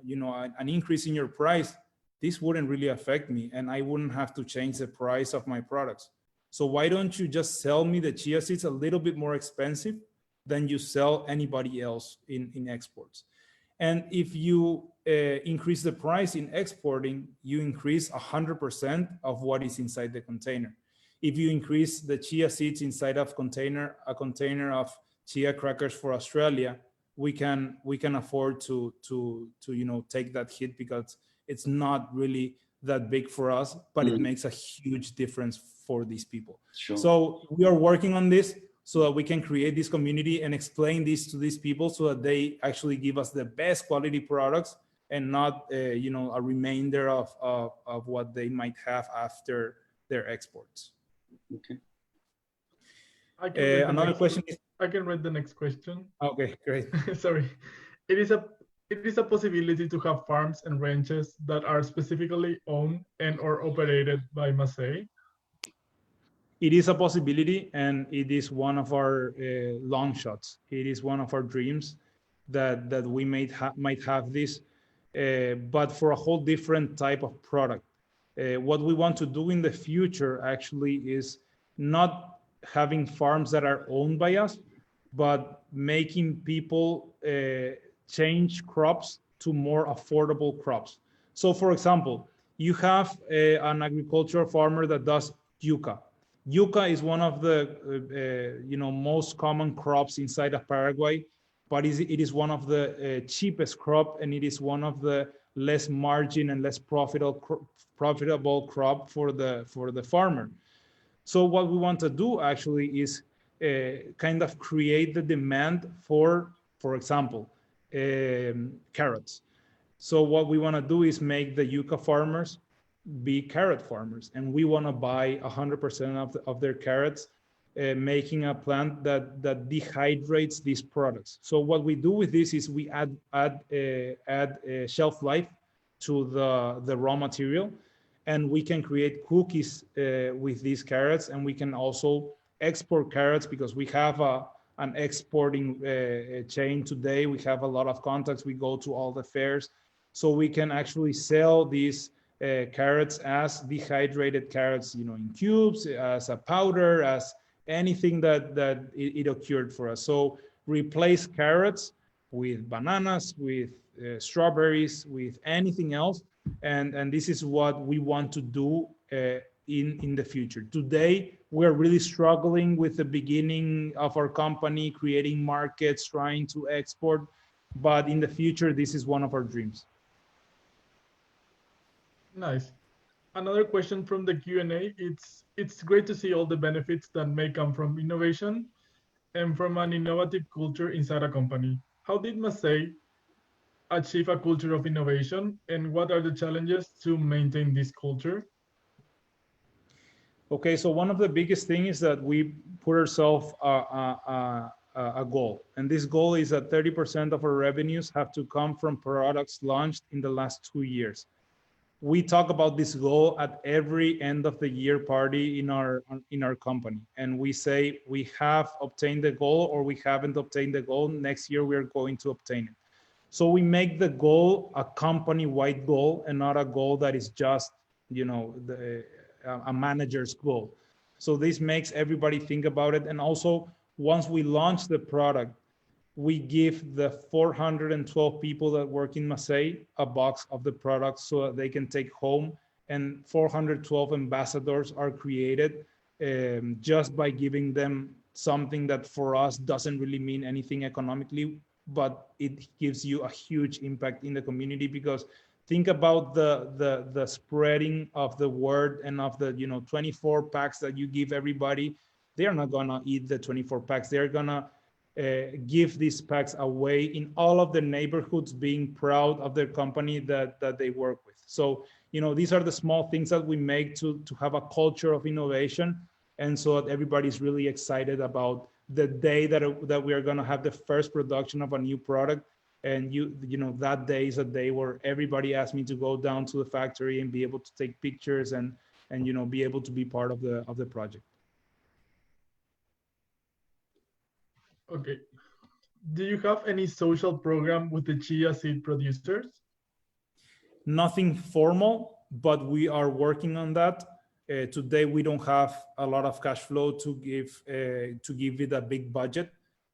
you know, an increase in your price, this wouldn't really affect me, and I wouldn't have to change the price of my products. So why don't you just sell me the chia seeds a little bit more expensive than you sell anybody else in exports? And if you increase the price in exporting, you increase 100% of what is inside the container. If you increase the chia seeds inside of a container of chia crackers for Australia, we can afford to you know, take that hit, because it's not really that big for us, but it makes a huge difference for these people. Sure. So we are working on this so that we can create this community and explain this to these people so that they actually give us the best quality products and not you know, a remainder of what they might have after their exports. Okay. Another question is, I can read the next question. Okay, great. Sorry. It is a possibility to have farms and ranches that are specifically owned and or operated by Mazzei. It is a possibility, and it is one of our long shots. It is one of our dreams that we might have this, but for a whole different type of product. What we want to do in the future actually is not having farms that are owned by us, but making people change crops to more affordable crops. So for example, you have an agricultural farmer that does yucca. Yucca is one of the you know, most common crops inside of Paraguay, but it is one of the cheapest crop, and it is one of the less margin and less profitable crop for the farmer. So what we want to do actually is kind of create the demand for for example, carrots. So what we want to do is make the yucca farmers be carrot farmers, and we want to buy 100% of their carrots, making a plant that dehydrates these products. So what we do with this is we add shelf life to the raw material, and we can create cookies with these carrots, and we can also export carrots because we have an exporting chain today. We have a lot of contacts. We go to all the fairs, so we can actually sell these carrots as dehydrated carrots, in cubes, as a powder, as anything that it occurred for us. So replace carrots with bananas, with strawberries, with anything else, and this is what we want to do in the future. Today, we're really struggling with the beginning of our company, creating markets, trying to export, but in the future, this is one of our dreams. Nice. Another question from the Q&A. It's great to see all the benefits that may come from innovation and from an innovative culture inside a company. How did Mazzei achieve a culture of innovation, and what are the challenges to maintain this culture? Okay, so one of the biggest things is that we put ourselves a goal, and this goal is that 30% of our revenues have to come from products launched in the last 2 years. We talk about this goal at every end of the year party in our company, and we say we have obtained the goal or we haven't obtained the goal. Next year we are going to obtain it. So we make the goal a company-wide goal and not a goal that is just a manager's goal. So this makes everybody think about it. And also, once we launch the product, we give the 412 people that work in Mazzei a box of the product so that they can take home, and 412 ambassadors are created just by giving them something that for us doesn't really mean anything economically, but it gives you a huge impact in the community. Because think about the spreading of the word and of the 24 packs that you give everybody. They're not gonna eat the 24 packs. They're gonna give these packs away in all of the neighborhoods, being proud of their company that they work with. So, these are the small things that we make to have a culture of innovation, and so that everybody's really excited about the day that we are going to have the first production of a new product. And that day is a day where everybody asks me to go down to the factory and be able to take pictures and be able to be part of the project. Okay. Do you have any social program with the chia seed producers? Nothing formal, but we are working on that. Today, we don't have a lot of cash flow to give it a big budget.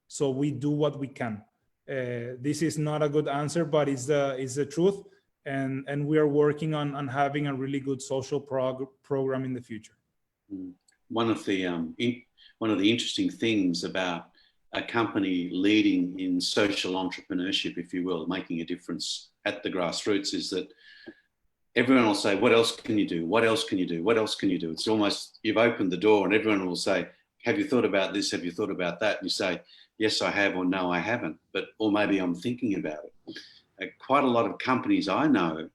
So we do what we can. This is not a good answer, but it's the truth. And we are working on having a really good social program in the future. One of the interesting things about a company leading in social entrepreneurship, if you will, making a difference at the grassroots, is that everyone will say, what else can you do? What else can you do? What else can you do? It's almost, you've opened the door and everyone will say, have you thought about this? Have you thought about that? And you say, yes, I have, or no, I haven't, or maybe I'm thinking about it. Quite a lot of companies I know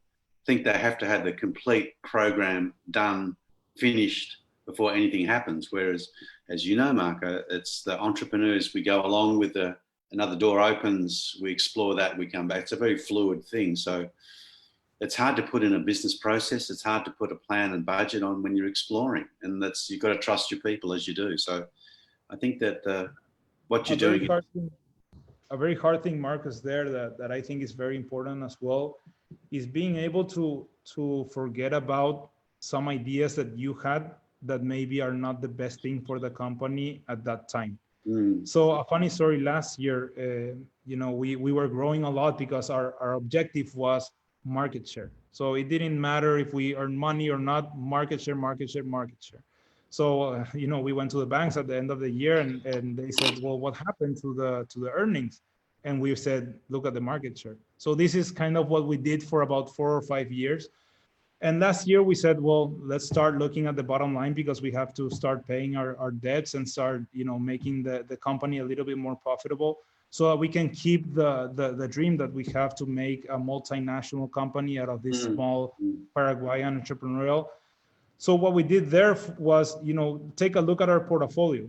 think they have to have the complete program done, finished, before anything happens. Whereas, as you know, Marco, it's the entrepreneurs, we go along with another door opens, we explore that, we come back. It's a very fluid thing. So it's hard to put in a business process. It's hard to put a plan and budget on when you're exploring. And you've got to trust your people as you do. So I think that what you're doing... A very hard thing, Marcus, there that I think is very important as well, is being able to forget about some ideas that you had that maybe are not the best thing for the company at that time. So a funny story, last year, we were growing a lot because our objective was market share. So it didn't matter if we earn money or not, market share. So, we went to the banks at the end of the year and they said, well, what happened to the earnings? And we said, look at the market share. So this is kind of what we did for about 4 or 5 years. And last year we said, well, let's start looking at the bottom line, because we have to start paying our debts and start, making the company a little bit more profitable. so that we can keep the dream that we have to make a multinational company out of this small Paraguayan entrepreneurial. So what we did there was, take a look at our portfolio.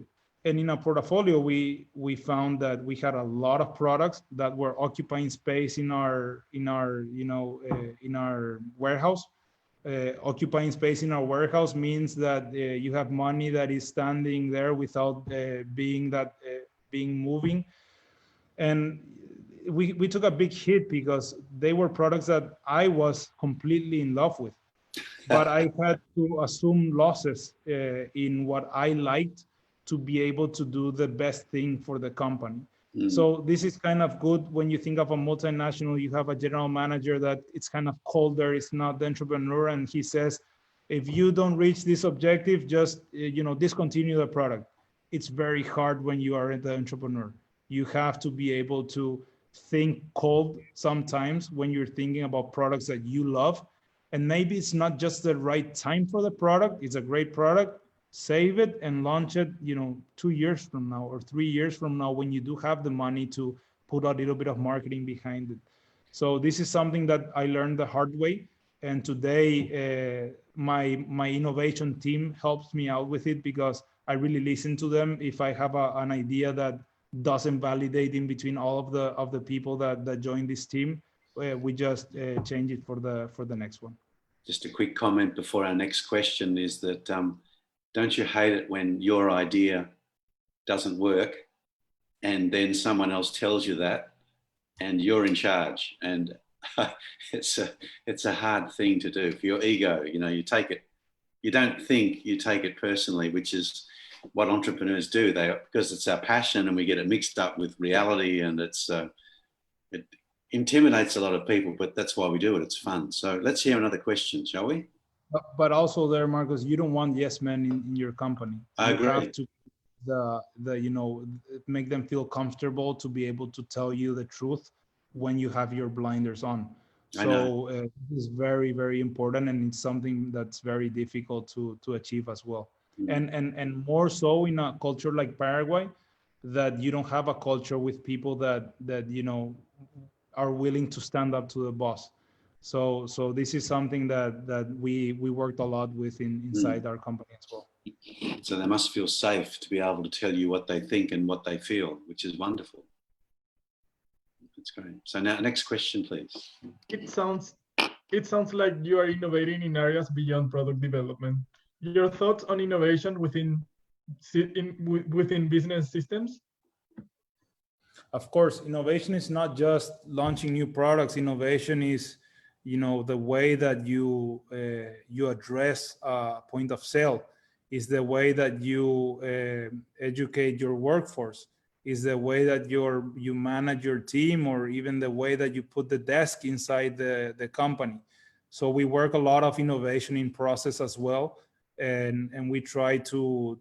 And in our portfolio, we found that we had a lot of products that were occupying space in our warehouse. Occupying space in our warehouse means that you have money that is standing there without being moving. And we took a big hit because they were products that I was completely in love with, but I had to assume losses in what I liked to be able to do the best thing for the company. So this is kind of good when you think of a multinational. You have a general manager that it's kind of colder, it's not the entrepreneur, and he says, if you don't reach this objective, just discontinue the product. It's very hard when you are the entrepreneur. You have to be able to think cold sometimes when you're thinking about products that you love. And maybe it's not just the right time for the product. It's a great product. Save it and launch it, 2 years from now or 3 years from now, when you do have the money to put a little bit of marketing behind it. So this is something that I learned the hard way. And today, my innovation team helps me out with it, because I really listen to them. If I have an idea that doesn't validate in between all of the people that join this team, we just change it for the next one. Just a quick comment before our next question is that don't you hate it when your idea doesn't work and then someone else tells you that and you're in charge? And it's a hard thing to do for your ego. You take it, you don't think, you take it personally, which is what entrepreneurs do. Because it's our passion and we get it mixed up with reality, and it intimidates a lot of people, but that's why we do it. It's fun. So let's hear another question, shall we? But also there, Marcus, you don't want yes men in your company. I agree. You have to make them feel comfortable to be able to tell you the truth when you have your blinders on. So this is very, very important, and it's something that's very difficult to achieve as well. And more so in a culture like Paraguay, that you don't have a culture with people that are willing to stand up to the boss. So this is something that we worked a lot with inside our company as well. So they must feel safe to be able to tell you what they think and what they feel, which is wonderful. That's great. So now, next question, please. It sounds like you are innovating in areas beyond product development. Your thoughts on innovation within business systems? Of course, innovation is not just launching new products. Innovation is, the way that you address a point of sale, is the way that you educate your workforce, is the way that you manage your team, or even the way that you put the desk inside the company. So we work a lot of innovation in process as well, and we try to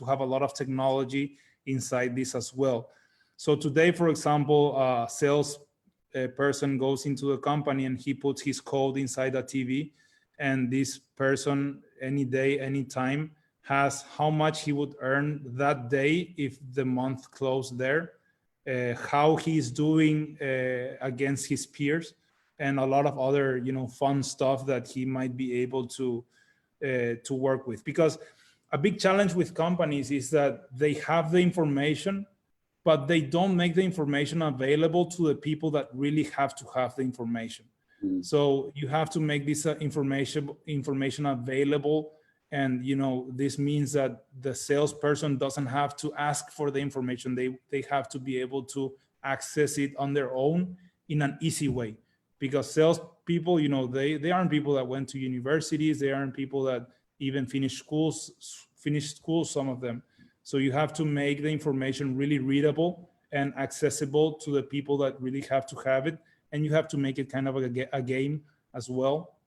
have a lot of technology inside this as well. So today, for example, a sales person goes into a company and he puts his code inside a TV, and this person any day, anytime, has how much he would earn that day if the month closed there, how he's doing against his peers, and a lot of other fun stuff that he might be able to work with. Because a big challenge with companies is that they have the information, but they don't make the information available to the people that really have to have the information. So you have to make this information available. And this means that the salesperson doesn't have to ask for the information. They have to be able to access it on their own in an easy way. Because salespeople, they aren't people that went to universities. They aren't people that even finished school, some of them. So you have to make the information really readable and accessible to the people that really have to have it. And you have to make it kind of a game as well.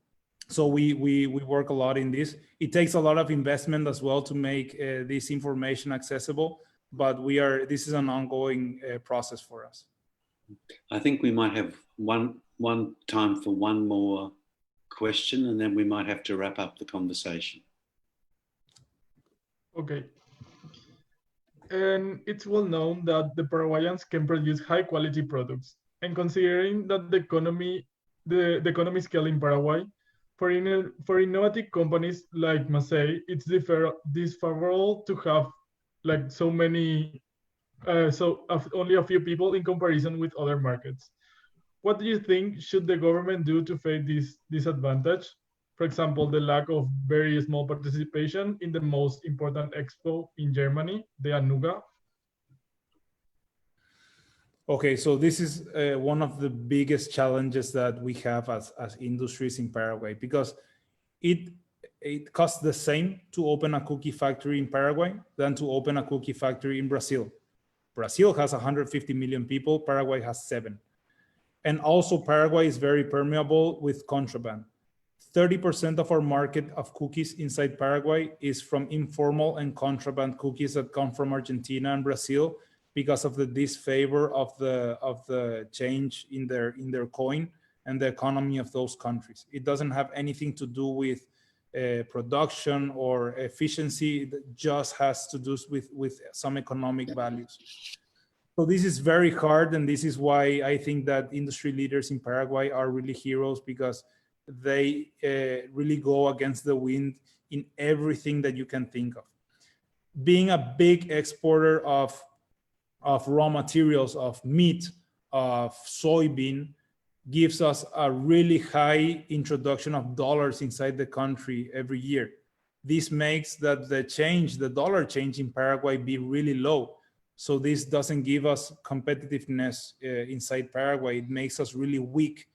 So we work a lot in this. It takes a lot of investment as well to make this information accessible, but this is an ongoing process for us. I think we might have one time for one more question, and then we might have to wrap up the conversation. Okay. And it's well known that the Paraguayans can produce high quality products. And considering that the economy scale in Paraguay, for innovative companies like Mazzei, it's disfavorable to have like so many, only a few people in comparison with other markets. What do you think should the government do to face this disadvantage? For example, the lack of very small participation in the most important expo in Germany, the Anuga. Okay, so this is one of the biggest challenges that we have as industries in Paraguay, because it costs the same to open a cookie factory in Paraguay than to open a cookie factory in Brazil. Brazil has 150 million people, Paraguay has 7. And also Paraguay is very permeable with contraband. 30% of our market of cookies inside Paraguay is from informal and contraband cookies that come from Argentina and Brazil because of the disfavor of the change in their coin and the economy of those countries. It doesn't have anything to do with production or efficiency. It just has to do with some economic values. So this is very hard, and this is why I think that industry leaders in Paraguay are really heroes, because they really go against the wind in everything that you can think of. Being a big exporter of raw materials, of meat, of soybean, gives us a really high introduction of dollars inside the country every year. This makes that the dollar change in Paraguay be really low. So this doesn't give us competitiveness inside Paraguay. It makes us really weak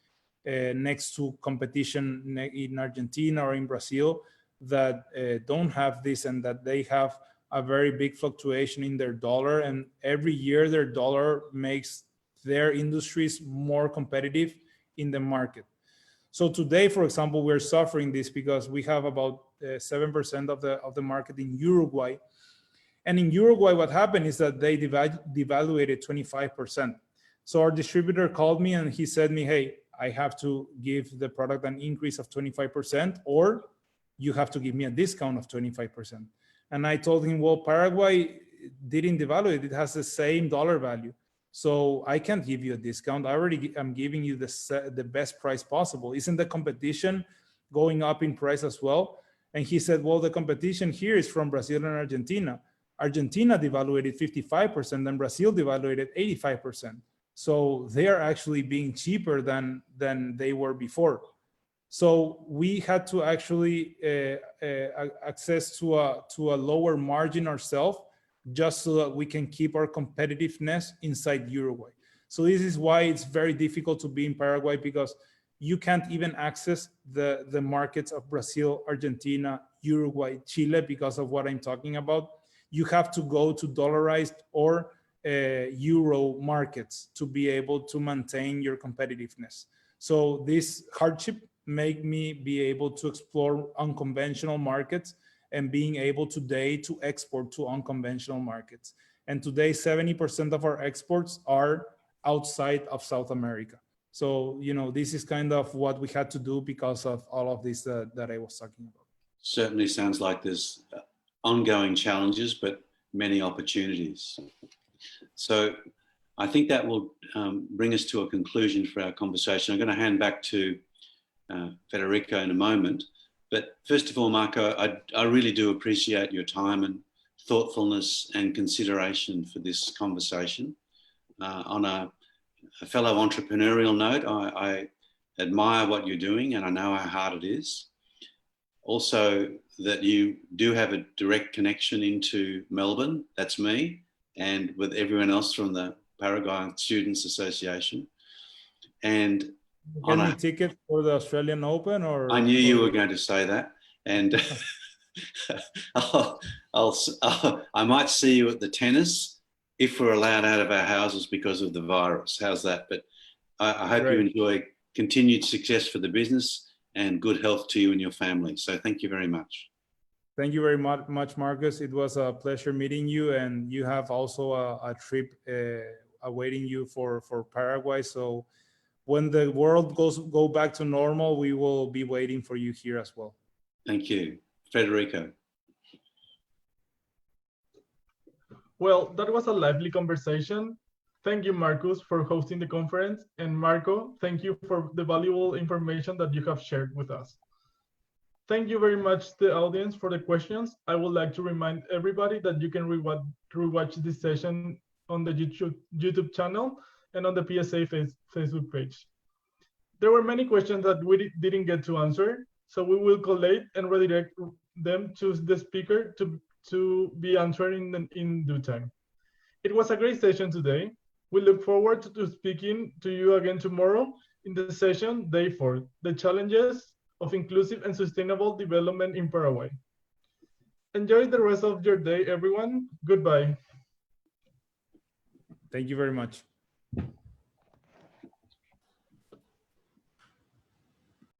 next to competition in Argentina or in Brazil that don't have this, and that they have a very big fluctuation in their dollar. And every year their dollar makes their industries more competitive in the market. So today, for example, we're suffering this because we have about 7% of the market in Uruguay. And in Uruguay, what happened is that they devaluated 25%. So our distributor called me and he said me, hey, I have to give the product an increase of 25%, or you have to give me a discount of 25%. And I told him, well, Paraguay didn't devalue. It has the same dollar value. So I can't give you a discount. I'm giving you the best price possible. Isn't the competition going up in price as well? And he said, well, the competition here is from Brazil and Argentina. Argentina devaluated 55% and Brazil devaluated 85%. So they are actually being cheaper than they were before. So we had to actually access to a lower margin ourselves, just so that we can keep our competitiveness inside Uruguay. So this is why it's very difficult to be in Paraguay, because you can't even access the markets of Brazil, Argentina, Uruguay, Chile, because of what I'm talking about. You have to go to dollarized or euro markets to be able to maintain your competitiveness. So this hardship make me be able to explore unconventional markets and being able today to export to unconventional markets. And today, 70% of our exports are outside of South America. So, you know, this is kind of what we had to do because of all of this that I was talking about. Certainly sounds like there's ongoing challenges, but many opportunities. So I think that will bring us to a conclusion for our conversation. I'm going to hand back to Federico in a moment. But first of all, Marco, I really do appreciate your time and thoughtfulness and consideration for this conversation. On a fellow entrepreneurial note, I admire what you're doing and I know how hard it is. Also, that you do have a direct connection into Melbourne, that's me, and with everyone else from the Paraguay Students Association. And get me ticket for the Australian Open, or I knew you were going to say that, and I might see you at the tennis if we're allowed out of our houses because of the virus. How's that? But I hope you enjoy continued success for the business and good health to you and your family. So thank you very much. Thank you very much, Marcus. It was a pleasure meeting you, and you have also a trip awaiting you for Paraguay. So when the world go back to normal, we will be waiting for you here as well. Thank you. Federico. Well, that was a lively conversation. Thank you, Marcus, for hosting the conference. And Marco, thank you for the valuable information that you have shared with us. Thank you very much to the audience for the questions. I would like to remind everybody that you can rewatch this session on the YouTube channel and on the PSA Facebook page. There were many questions that we didn't get to answer, so we will collate and redirect them to the speaker to be answered in due time. It was a great session today. We look forward to speaking to you again tomorrow in the session, Day 4, the challenges of inclusive and sustainable development in Paraguay. Enjoy the rest of your day, everyone. Goodbye. Thank you very much.